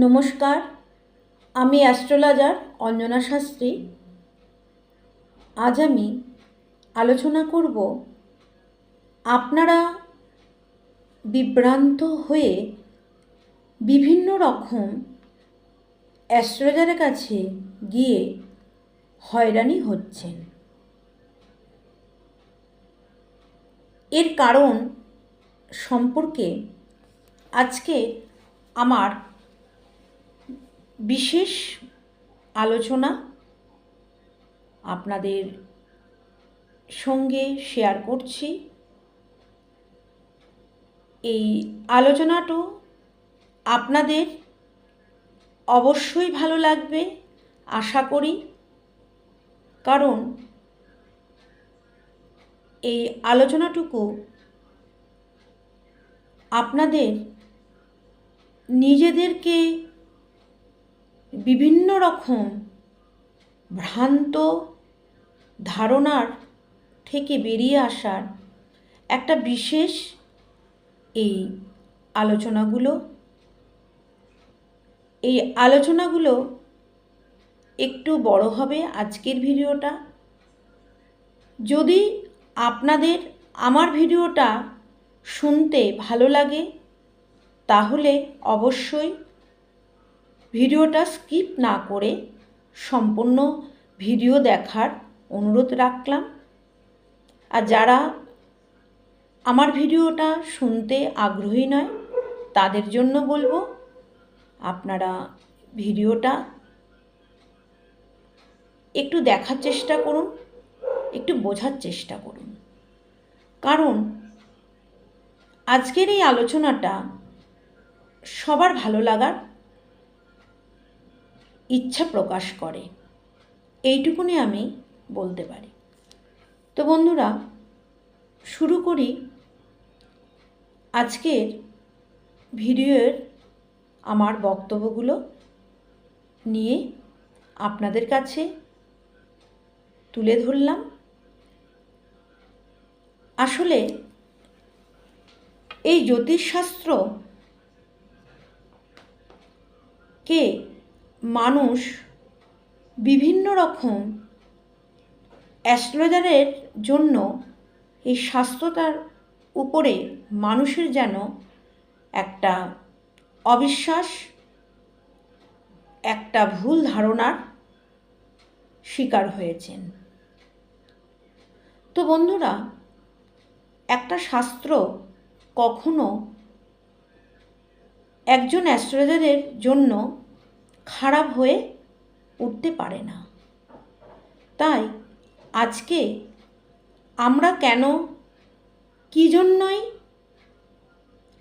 নমস্কার, আমি অ্যাস্ট্রোলজার অঞ্জনা শাস্ত্রী। আজ আমি আলোচনা করব আপনারা বিভ্রান্ত হয়ে বিভিন্ন রকম অ্যাস্ট্রোলজারের কাছে গিয়ে হয়রানি হচ্ছেন। এর কারণ সম্পর্কে আজকে আমার বিশেষ আলোচনা আপনাদের সঙ্গে শেয়ার করছি। এই আলোচনাটা আপনাদের অবশ্যই ভালো লাগবে আশা করি, কারণ এই আলোচনাটুকু আপনাদের নিজেদেরকে বিভিন্ন রকম ভ্রান্ত ধারণার থেকে বেরিয়ে আসার একটা বিশেষ এই আলোচনাগুলো একটু বড় হবে আজকের ভিডিওটা। যদি আপনাদের আমার ভিডিওটা শুনতে ভালো লাগে তাহলে অবশ্যই ভিডিওটা স্কিপ না করে সম্পূর্ণ ভিডিও দেখার অনুরোধ রাখলাম। আর যারা আমার ভিডিওটা শুনতে আগ্রহী নয় তাদের জন্য বলবো, আপনারা ভিডিওটা একটু দেখার চেষ্টা করুন, একটু বোঝার চেষ্টা করুন, কারণ আজকের এই আলোচনাটা সবার ভালো লাগার ইচ্ছা প্রকাশ করে, এইটুকুনি আমি বলতে পারি। তো বন্ধুরা, শুরু করি আজকের ভিডিওর আমার বক্তব্যগুলো নিয়ে আপনাদের কাছে তুলে ধরলাম। আসলে এই জ্যোতিষশাস্ত্রকে মানুষ বিভিন্ন রকম অ্যাস্ট্রোলজারের জন্য এই শাস্ত্রটার উপরে মানুষের যেন একটা অবিশ্বাস, একটা ভুল ধারণার শিকার হয়েছেন। তো বন্ধুরা, একটা শাস্ত্র কখনো একজন অ্যাস্ট্রোলজারের জন্য খারাপ হয়ে উঠতে পারে না। তাই আজকে আমরা কেন, কী জন্যই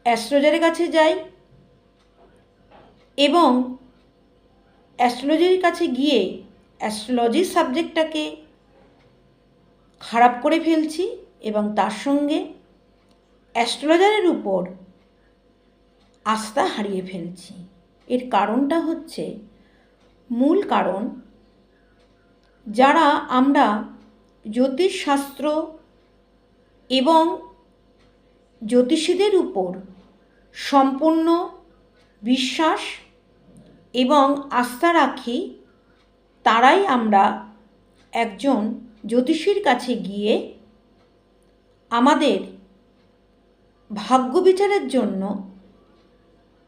অ্যাস্ট্রোলজারের কাছে যাই এবং অ্যাস্ট্রোলজির কাছে গিয়ে অ্যাস্ট্রোলজির সাবজেক্টটাকে খারাপ করে ফেলছি এবং তার সঙ্গে অ্যাস্ট্রোলজারের উপর আস্থা হারিয়ে ফেলছি। এর কারণটা হচ্ছে, মূল কারণ, যারা আমরা জ্যোতিষশাস্ত্র এবং জ্যোতিষীদের উপর সম্পূর্ণ বিশ্বাস এবং আস্থা রাখি, তারাই আমরা একজন জ্যোতিষীর কাছে গিয়ে আমাদের ভাগ্য বিচারের জন্য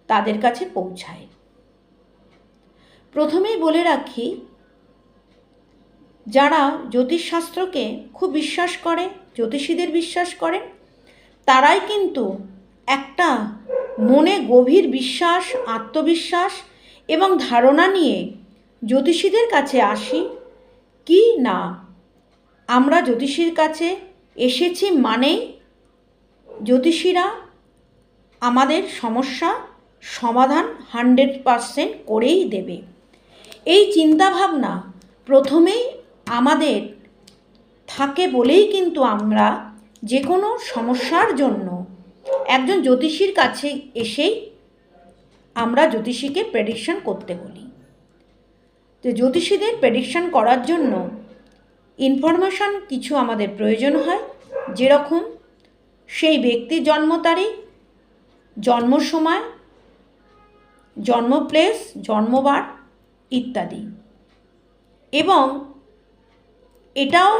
তাদের কাছে পৌঁছায়। প্রথমেই বলে রাখি, যারা জ্যোতিষশাস্ত্রকে খুব বিশ্বাস করে, জ্যোতিষীদের বিশ্বাস করে, তারাই কিন্তু একটা মনে গভীর বিশ্বাস, আত্মবিশ্বাস এবং ধারণা নিয়ে জ্যোতিষীদের কাছে আসি কি না, আমরা জ্যোতিষীর কাছে এসেছি মানেই জ্যোতিষীরা আমাদের সমস্যা সমাধান 100% করেই দেবে। এই চিন্তাভাবনা প্রথমেই আমাদের থাকে বলেই কিন্তু আমরা যে কোনো সমস্যার জন্য একজন জ্যোতিষীর কাছে এসেই আমরা জ্যোতিষীকে প্রেডিকশন করতে বলি। তো জ্যোতিষীদের প্রেডিকশন করার জন্য ইনফরমেশান কিছু আমাদের প্রয়োজন হয়, যেরকম সেই ব্যক্তির জন্ম তারিখ, জন্ম সময়, জন্ম প্লেস, জন্মবার ইত্যাদি। এবং এটাও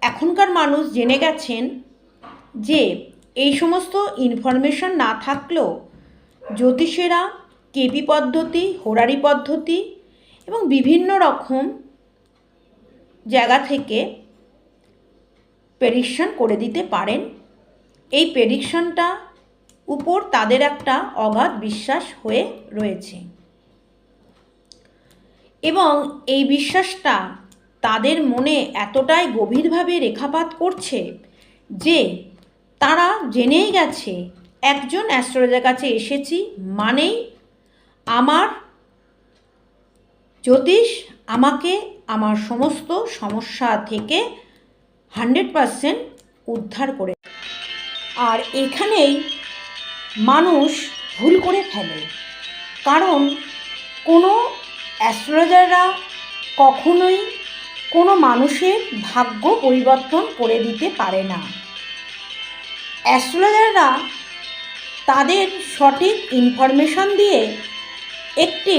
এখনকার মানুষ জেনে গেছেন যে এই সমস্ত ইনফরমেশন না থাকলেও জ্যোতিষীরা কেপি পদ্ধতি, হোরারি পদ্ধতি এবং বিভিন্ন রকম জায়গা থেকে প্রেডিকশন করে দিতে পারেন। এই প্রেডিকশনটা উপর তাদের একটা অগাধ বিশ্বাস হয়ে রয়েছে এবং এই বিশ্বাসটা তাদের মনে এতটাই গভীরভাবে রেখাপাত করছে যে তারা জেনেই গেছে একজন অ্যাস্ট্রোলজার কাছে এসেছি মানেই আমার জ্যোতিষ আমাকে আমার সমস্ত সমস্যা থেকে 100% উদ্ধার করে। আর এখানেই মানুষ ভুল করে ফেলে, কারণ কোনো অ্যাস্ট্রোলজাররা কখনোই কোনো মানুষের ভাগ্য পরিবর্তন করে দিতে পারে না। অ্যাস্ট্রোলজাররা তাদের সঠিক ইনফরমেশন দিয়ে একটি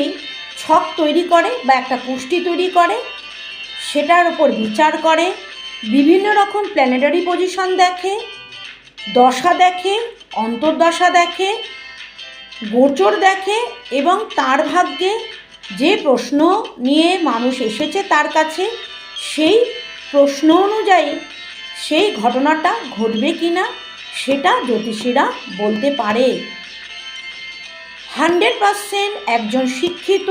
ছক তৈরি করে বা একটা কুষ্টি তৈরি করে, সেটার উপর বিচার করে, বিভিন্ন রকম প্ল্যানেটারি পজিশন দেখে, দশা দেখে, অন্তর্দশা দেখে, গোচর দেখে এবং তার ভাগ্যে যে প্রশ্ন নিয়ে মানুষ এসেছে তার কাছে সেই প্রশ্ন অনুযায়ী সেই ঘটনাটা ঘটবে কি না সেটা জ্যোতিষীরা বলতে পারে। 100% একজন শিক্ষিত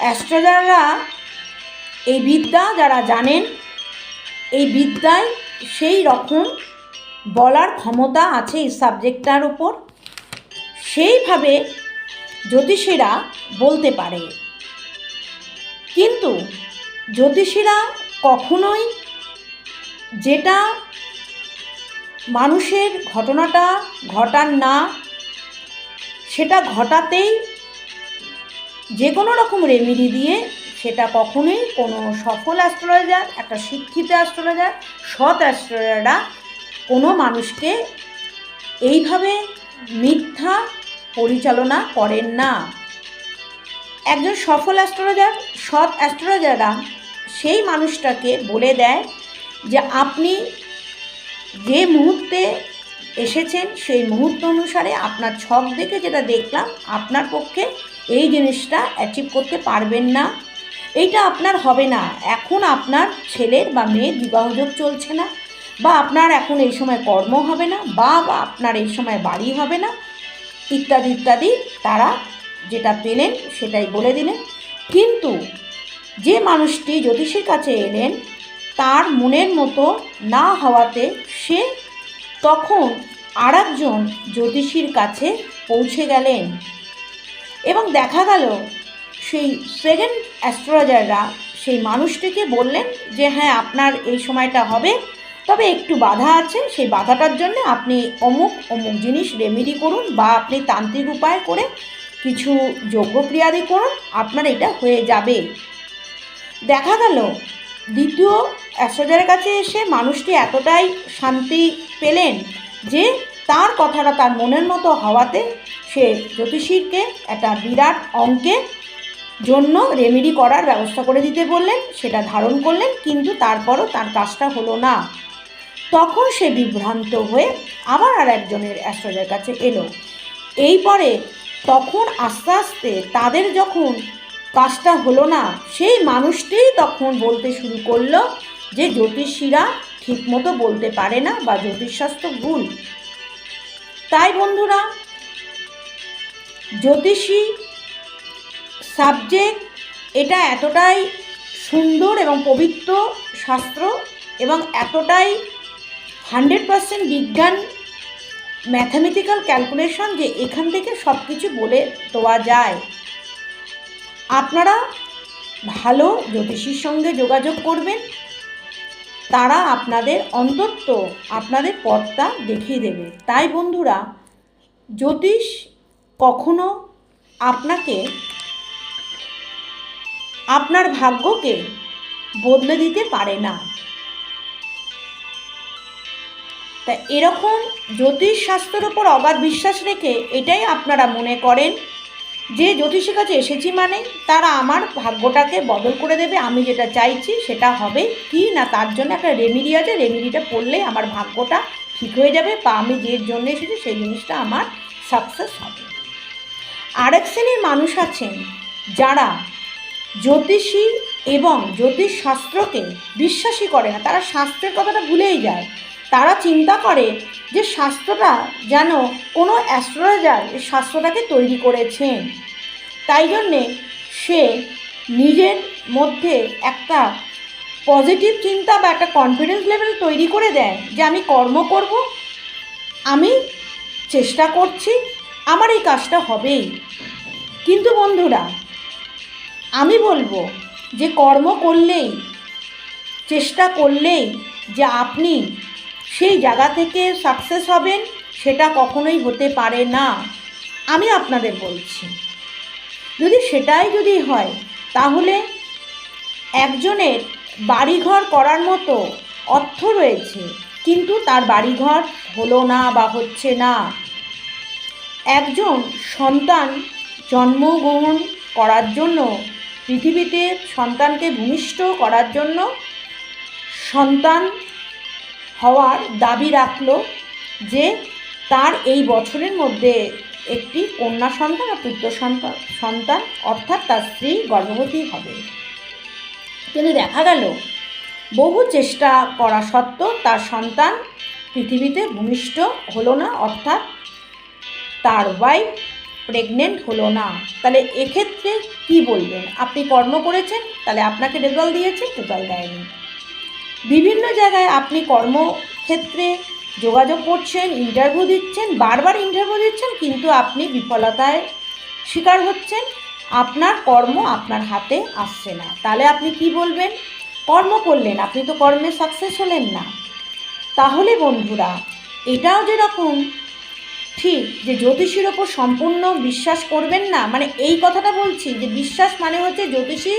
অ্যাস্ট্রোলজাররা এই বিদ্যা যারা জানেন, এই বিদ্যায় সেই রকম বলার ক্ষমতা আছে এই সাবজেক্টটার উপর, সেইভাবে জ্যোতিষীরা বলতে পারে। কিন্তু জ্যোতিষীরা কখনোই যেটা মানুষের ঘটনাটা ঘটান না, সেটা ঘটাতেই যে কোনো রকম রেমেডি দিয়ে সেটা কখনোই কোনো সফল অ্যাস্ট্রোলজার, একটা শিক্ষিত অ্যাস্ট্রোলজার, সৎ অ্যাস্ট্রোলজাররা কোনো মানুষকে এইভাবে মিথ্যা পরিচালনা করেন না। একজন সফল অ্যাস্ট্রোলজার, সৎ অ্যাস্ট্রোলজাররা সেই মানুষটাকে বলে দেয় যে আপনি যে মুহূর্তে এসেছেন সেই মুহূর্ত অনুসারে আপনার ছক দেখে যেটা দেখলাম আপনার পক্ষে এই জিনিসটা অ্যাচিভ করতে পারবেন না, এইটা আপনার হবে না, এখন আপনার ছেলের বা মেয়ের বিবাহযোগ চলছে না, বা আপনার এখন এই সময় কর্ম হবে না, বা আপনার এই সময় বাড়ি হবে না, ইত্যাদি ইত্যাদি তারা যেটা পেলেন সেটাই বলে দিলেন। কিন্তু যে মানুষটি জ্যোতিষীর কাছে এলেন তার মনের মতো না হওয়াতে সে তখন আরেকজন জ্যোতিষীর কাছে পৌঁছে গেলেন এবং দেখা গেল সেই সেকেন্ড অ্যাস্ট্রোলজাররা সেই মানুষটিকে বললেন যে হ্যাঁ আপনার এই সময়টা হবে, তবে একটু বাধা আছে, সেই বাধাটার জন্য আপনি অমুক অমুক জিনিস রেমেডি করুন বা আপনি তান্ত্রিক উপায় করে কিছু যজ্ঞক্রিয়াদি করুন, আপনার এটা হয়ে যাবে। দেখা গেল দ্বিতীয় অ্যাস্ট্রোলজারের কাছে এসে মানুষটি এতটাই শান্তি পেলেন যে তার কথাটা তার মনের মতো হওয়াতে সে জ্যোতিষীকে একটা বিরাট অঙ্কের জন্য রেমেডি করার ব্যবস্থা করে দিতে বললেন, সেটা ধারণ করলেন, কিন্তু তারপরও তার কাজটা হলো না। তখন সে বিভ্রান্ত হয়ে আবার আর একজনের অ্যাস্ট্রোলজারের কাছে এলো। এই পরে তখন আস্তে আস্তে তাদের যখন কাজটা হলো না, সেই মানুষটিই তখন বলতে শুরু করলো যে জ্যোতিষীরা ঠিকমতো বলতে পারে না বা জ্যোতিষশাস্ত্র ভুল। তাই বন্ধুরা, জ্যোতিষী সাবজেক্ট এটা এতটাই সুন্দর এবং পবিত্র শাস্ত্র এবং এতটাই 100% বিজ্ঞান, ম্যাথামেটিক্যাল ক্যালকুলেশন যে এখান থেকে সব কিছু বলে দেওয়া যায়। আপনারা ভালো জ্যোতিষীর সঙ্গে যোগাযোগ করবেন, তারা আপনাদের অন্তত আপনাদের পথটা দেখিয়ে দেবে। তাই বন্ধুরা, জ্যোতিষ কখনো আপনাকে আপনার ভাগ্যকে বদলে দিতে পারে না। তা এরকম জ্যোতিষ শাস্ত্রের ওপর অগাধ বিশ্বাস রেখে এটাই আপনারা মনে করেন যে জ্যোতিষীর কাছে এসেছি মানে তারা আমার ভাগ্যটাকে বদল করে দেবে, আমি যেটা চাইছি সেটা হবে কি না তার জন্য একটা রেমেডি আছে, রেমেডিটা পড়লেই আমার ভাগ্যটা ঠিক হয়ে যাবে বা আমি যে জন্য এসেছি সেই জিনিসটা আমার সাকসেস হবে। আরেক শ্রেণীর মানুষ আছেন যারা জ্যোতিষী এবং জ্যোতিষশাস্ত্রকে বিশ্বাসই করে না, তারা শাস্ত্রের কথাটা ভুলেই যায়। তারা চিন্তা করে যে শাস্ত্রটা যেন কোনো অ্যাস্ট্রোলজার এই শাস্ত্রটাকে তৈরি করেছেন, তাই জন্যে সে নিজের মধ্যে একটা পজিটিভ চিন্তা বা একটা কনফিডেন্স লেভেল তৈরি করে দেয় যে আমি কর্ম করব, আমি চেষ্টা করছি, আমার এই কাজটা হবেই। কিন্তু বন্ধুরা, আমি বলবো যে কর্ম করলেই, চেষ্টা করলেই যে আপনি সেই জায়গা থেকে সাকসেস হবেন সেটা কখনোই হতে পারে না। আমি আপনাদের বলছি, যদি হয় তাহলে একজনের বাড়িঘর করার মতো অর্থ রয়েছে কিন্তু তার বাড়িঘর হলো না বা হচ্ছে না। একজন সন্তান জন্মগ্রহণ করার জন্য, পৃথিবীতে সন্তানকে ভূমিষ্ঠ করার জন্য সন্তান হওয়ার দাবি রাখলো যে তার এই বছরের মধ্যে একটি কন্যা সন্তান আর পুত্র সন্তান অর্থাৎ তার স্ত্রী গর্ভবতী হবে। কিন্তু দেখা গেল বহু চেষ্টা করা সত্ত্বেও তার সন্তান পৃথিবীতে ভূমিষ্ঠ হলো না, অর্থাৎ তার ওয়াইফ প্রেগনেন্ট হলো না। তাহলে এক্ষেত্রে কি বলবেন? আপনি কর্ম করেছেন, তাহলে আপনাকে রেজাল্ট দিয়েছে? রেজাল্ট দেয়নি। বিভিন্ন জায়গায় আপনি কর্মক্ষেত্রে যোগাযোগ করছেন, ইন্টারভিউ দিচ্ছেন, বারবার ইন্টারভিউ দিচ্ছেন, কিন্তু আপনি বিফলতায় শিকার হচ্ছেন, আপনার কর্ম আপনার হাতে আসছে না। তাহলে আপনি কি বলবেন? কর্ম করলেন, আপনি তো কর্মে সাকসেস হলেন না। তাহলে বন্ধুরা, এটাও যেরকম ঠিক যে জ্যোতিষীর ওপর সম্পূর্ণ বিশ্বাস করবেন না, মানে এই কথাটা বলছি যে বিশ্বাস মানে হচ্ছে জ্যোতিষী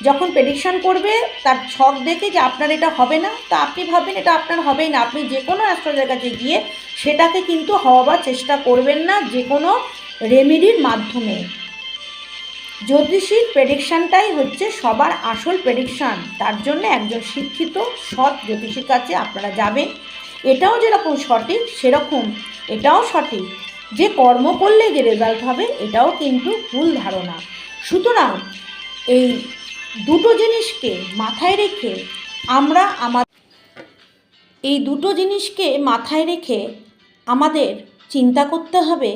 যখন প্রেডিকশান করবে তার ছক দেখে যে আপনার এটা হবে না, তা আপনি ভাববেন এটা আপনার হবেই না, আপনি যে কোনো অ্যাস্ট্রোলজার কাছে গিয়ে সেটাকে কিন্তু হওয়াবার চেষ্টা করবেন না যে কোনো রেমেডির মাধ্যমে। জ্যোতিষীর প্রেডিকশানটাই হচ্ছে সবার আসল প্রেডিকশান। তার জন্য একজন শিক্ষিত সৎ জ্যোতিষীর কাছে আপনারা যাবেন। এটাও যেরকম সঠিক সেরকম এটাও সঠিক যে কর্ম করলে যে রেজাল্ট হবে, এটাও কিন্তু ভুল ধারণা। সুতরাং এই দুটো জিনিসকে মাথায় রেখে আমাদের চিন্তা করতে হবে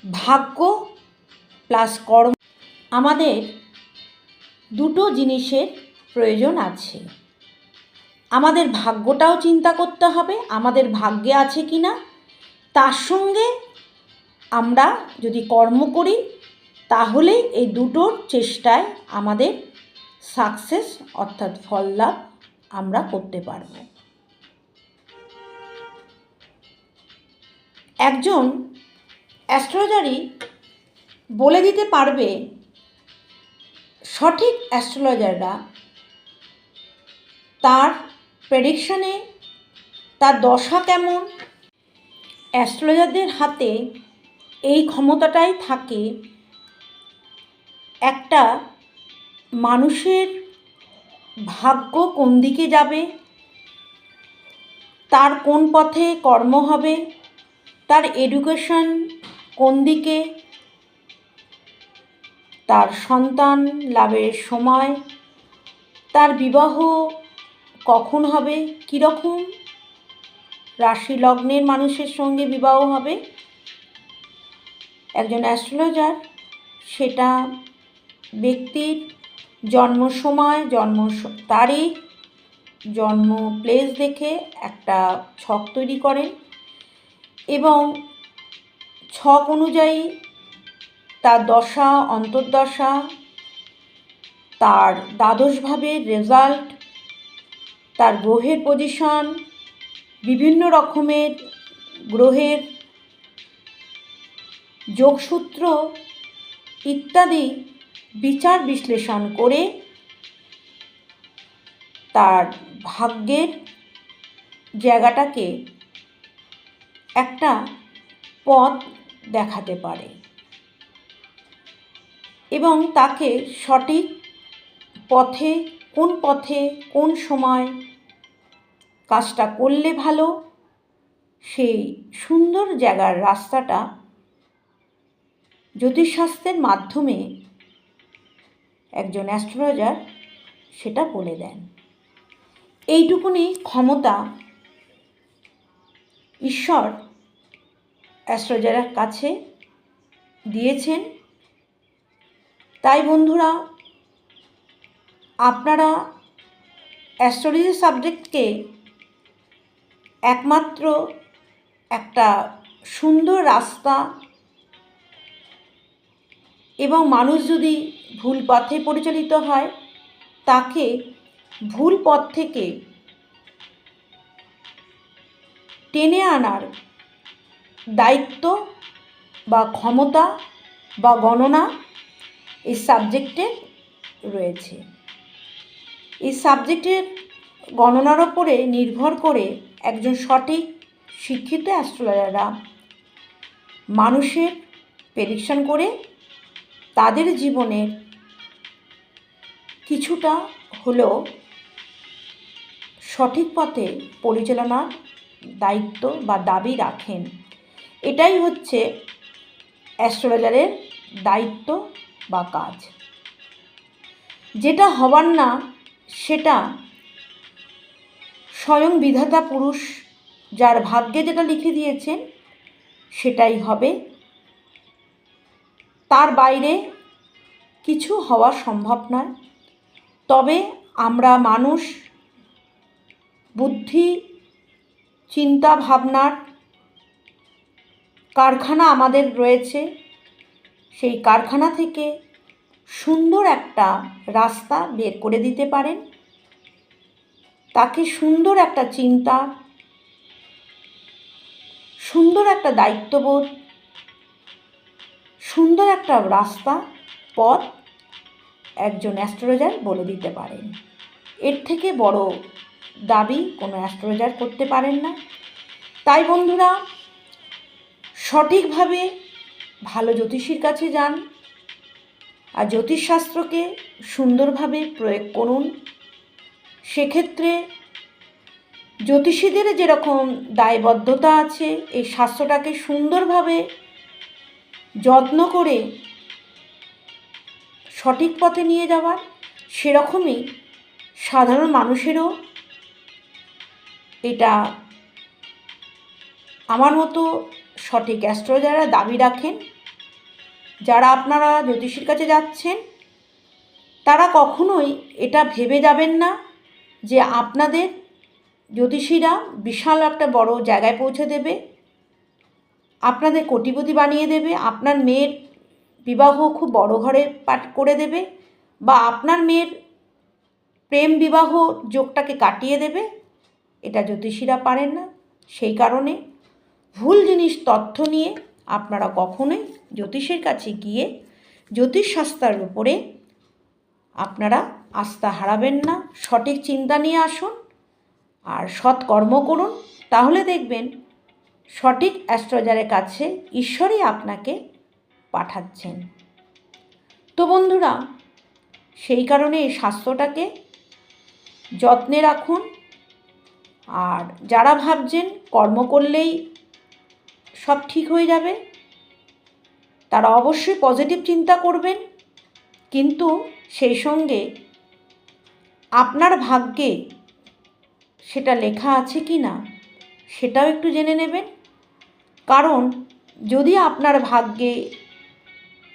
ভাগ্য প্লাস কর্ম। আমাদের দুটো জিনিসের প্রয়োজন আছে। আমাদের ভাগ্যটাও চিন্তা করতে হবে, আমাদের ভাগ্যে আছে কি না, তার সঙ্গে আমরা যদি কর্ম করি তাহলে এই দুটোর চেষ্টায় আমাদের সাকসেস অর্থাৎ ফল লাভ আমরা করতে পারব। একজন অ্যাস্ট্রোলজারই বলে দিতে পারবে, সঠিক অ্যাস্ট্রোলজাররা তার প্রেডিকশানে তার দশা কেমন। অ্যাস্ট্রোলজারদের হাতে এই ক্ষমতাটাই থাকে একটা মানুষের ভাগ্য কোন দিকে যাবে, তার কোন পথে কর্ম হবে, তার এডুকেশন কোন দিকে, তার সন্তান লাভের সময়, তার বিবাহ কখন হবে, কীরকম রাশি লগ্নের মানুষের সঙ্গে বিবাহ হবে। একজন অ্যাস্ট্রোলজার সেটা ব্যক্তির জন্ম সময়, জন্ম তারিখ, জন্ম প্লেস দেখে একটা ছক তৈরি করেন এবং ছক অনুযায়ী তার দশা, অন্তর্দশা, তার দ্বাদশভাবের রেজাল্ট, তার গ্রহের পজিশন, বিভিন্ন রকমের গ্রহের যোগসূত্র ইত্যাদি বিচার বিশ্লেষণ করে তার ভাগ্যের জায়গাটাকে একটা পথ দেখাতে পারে। এবং তাকে সঠিক পথে কোন সময় কাজটা করলে ভালো সেই সুন্দর জায়গার রাস্তাটা জ্যোতিষশাস্ত্রের মাধ্যমে একজন অ্যাস্ট্রোলজার সেটা বলে দেন। এইটুকুনি ক্ষমতা ঈশ্বর অ্যাস্ট্রোলজারের কাছে দিয়েছেন। তাই বন্ধুরা, আপনারা অ্যাস্ট্রোলজি সাবজেক্টকে একমাত্র একটা সুন্দর রাস্তা এবং মানুষ যদি ভুল পথে পরিচালিত হয় তাকে ভুল পথ থেকে টেনে আনার দায়িত্ব বা ক্ষমতা বা গণনা এই সাবজেক্টে রয়েছে। এই সাবজেক্টের গণনার ওপরে নির্ভর করে একজন সঠিক শিক্ষিত অ্যাস্ট্রোলজাররা মানুষের প্রেডিকশন করে তাদের জীবনের কিছুটা হলেও সঠিক পথে পরিচালনার দায়িত্ব বা দাবি রাখেন। এটাই হচ্ছে অ্যাস্ট্রোলজারের দায়িত্ব বা কাজ। যেটা হবার না সেটা স্বয়ং বিধাতা পুরুষ যার ভাগ্যে যেটা লিখে দিয়েছেন সেটাই হবে, তার বাইরে কিছু হওয়া সম্ভব নয়। তবে আমরা মানুষ বুদ্ধি চিন্তা ভাবনার কারখানা আমাদের রয়েছে, সেই কারখানা থেকে সুন্দর একটা রাস্তা বের করে দিতে পারেন। তাকে সুন্দর একটা চিন্তা, সুন্দর একটা দায়িত্ববোধ, সুন্দর একটা রাস্তা পথ একজন অ্যাস্ট্রোলজার বলে দিতে পারেন। এর থেকে বড় দাবি কোনো অ্যাস্ট্রোলজার করতে পারেন না। তাই বন্ধুরা, সঠিকভাবে ভালো জ্যোতিষীর কাছে যান আর জ্যোতিষশাস্ত্রকে সুন্দরভাবে প্রয়োগ করুন। সেক্ষেত্রে জ্যোতিষীদের যেরকম দায়বদ্ধতা আছে এই শাস্ত্রটাকে সুন্দরভাবে যত্ন করে সঠিক পথে নিয়ে যাওয়ার, সেরকমই সাধারণ মানুষেরও এটা আমার মতো সঠিক অ্যাস্ট্রোলজাররা দাবি রাখেন। যারা আপনারা জ্যোতিষীর কাছে যাচ্ছেন তারা কখনোই এটা ভেবে যাবেন না যে আপনাদের জ্যোতিষীরা বিশাল একটা বড় জায়গায় পৌঁছে দেবে, আপনাদের কোটিপতি বানিয়ে দেবে, আপনার মেয়ের বিবাহ খুব বড় ঘরে করে দেবে, বা আপনার মেয়ের প্রেম বিবাহ যোগটাকে কাটিয়ে দেবে। এটা জ্যোতিষীরা পারেন না। সেই কারণে ভুল জিনিস তথ্য নিয়ে আপনারা কখনোই জ্যোতিষের কাছে গিয়ে জ্যোতিষশাস্ত্রের উপরে আপনারা আস্থা হারাবেন না। সঠিক চিন্তা নিয়ে আসুন আর সৎ কর্ম করুন, তাহলে দেখবেন সঠিক অ্যাস্ট্রোলজারের কাছে ঈশ্বরই আপনাকে পাঠাচ্ছেন। তো বন্ধুরা, সেই কারণে এই শাস্ত্রটাকে যত্নে রাখুন। আর যারা ভাবছেন কর্ম করলেই সব ঠিক হয়ে যাবে তারা অবশ্যই পজিটিভ চিন্তা করবেন, কিন্তু সেই সঙ্গে আপনার ভাগ্যে সেটা লেখা আছে কি না সেটাও একটু জেনে নেবেন। কারণ যদি আপনার ভাগ্যে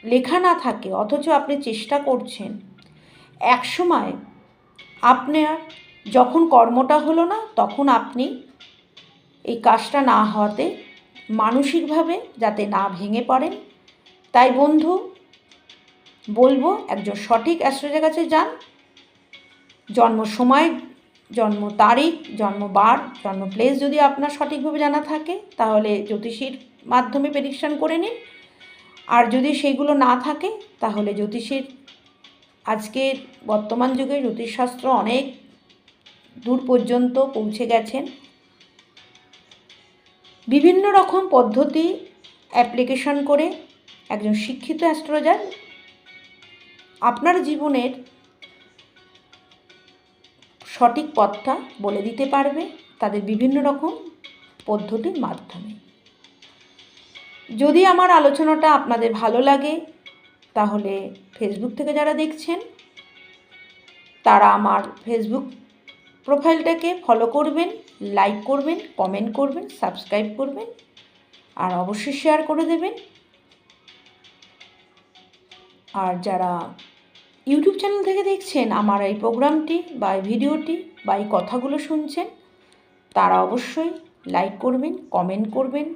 লেখা না থাকে অথচ আপনি চেষ্টা করছেন, একসময় আপনার যখন কর্মটা হলো না তখন আপনি এই কাজটা না হওয়াতে মানসিকভাবে যাতে না ভেঙে পড়েন। তাই বন্ধু বলবো একজন সঠিক অ্যাস্ট্রোলজারের কাছে যান। জন্ম সময়, জন্ম তারিখ, জন্মবার, জন্ম প্লেস যদি আপনার সঠিকভাবে জানা থাকে তাহলে জ্যোতিষীর মাধ্যমে প্রেডিকশন করে নিন। আর যদি সেইগুলো না থাকে তাহলে জ্যোতিষীর, আজকের বর্তমান যুগে জ্যোতিষশাস্ত্র অনেক দূর পর্যন্ত পৌঁছে গেছেন। বিভিন্ন রকম পদ্ধতি অ্যাপ্লিকেশন করে একজন শিক্ষিত অ্যাস্ট্রোলজার আপনার জীবনের সঠিক পথটা বলে দিতে পারবে তাদের বিভিন্ন রকম পদ্ধতির মাধ্যমে। যদি আমার আলোচনাটা আপনাদের ভালো লাগে তাহলে ফেসবুক থেকে যারা দেখছেন তারা আমার ফেসবুক প্রোফাইলটাকে ফলো করবেন, লাইক করবেন, কমেন্ট করবেন, সাবস্ক্রাইব করবেন আর অবশ্যই শেয়ার করে দেবেন। আর যারা ইউটিউব চ্যানেল থেকে দেখছেন আমার এই প্রোগ্রামটি বা এই ভিডিওটি বা এই কথাগুলো শুনছেন তারা অবশ্যই লাইক করবেন, কমেন্ট করবেন,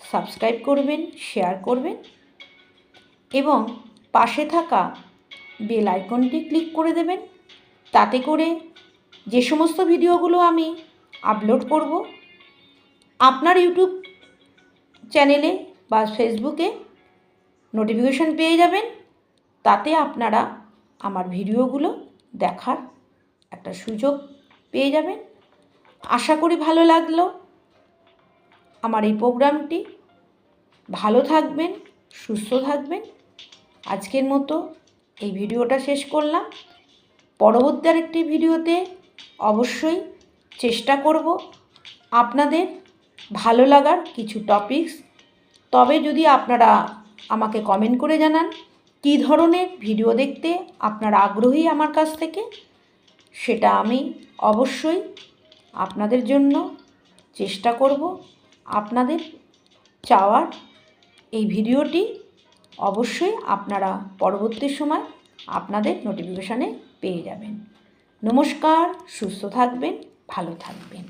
সাবস্ক্রাইব করবেন, শেয়ার করবেন এবং পাশে থাকা বেল আইকনটি ক্লিক করে দেবেন। তাতে করে যে সমস্ত ভিডিওগুলো আমি আপলোড করব আপনার ইউটিউব চ্যানেলে বা ফেসবুকে নোটিফিকেশন পেয়ে যাবেন। তাতে আপনারা আমার ভিডিওগুলো দেখার একটা সুযোগ পেয়ে যাবেন। আশা করি ভালো লাগলো আমার এই প্রোগ্রামটি। ভালো থাকবেন, সুস্থ থাকবেন। আজকের মতো এই ভিডিওটা শেষ করলাম। পরবর্তী আরেকটি ভিডিওতে অবশ্যই চেষ্টা করব আপনাদের ভালো লাগার কিছু টপিকস। তবে যদি আপনারা আমাকে কমেন্ট করে জানান কী ধরনের ভিডিও দেখতে আপনারা আগ্রহী আমার কাছ থেকে, সেটা আমি অবশ্যই আপনাদের জন্য চেষ্টা করব। আপনাদের চাওয়ার এই ভিডিওটি অবশ্যই আপনারা পরবর্তী সময় আপনাদের নোটিফিকেশানে পেয়ে যাবেন। নমস্কার, সুস্থ থাকবেন, ভালো থাকবেন।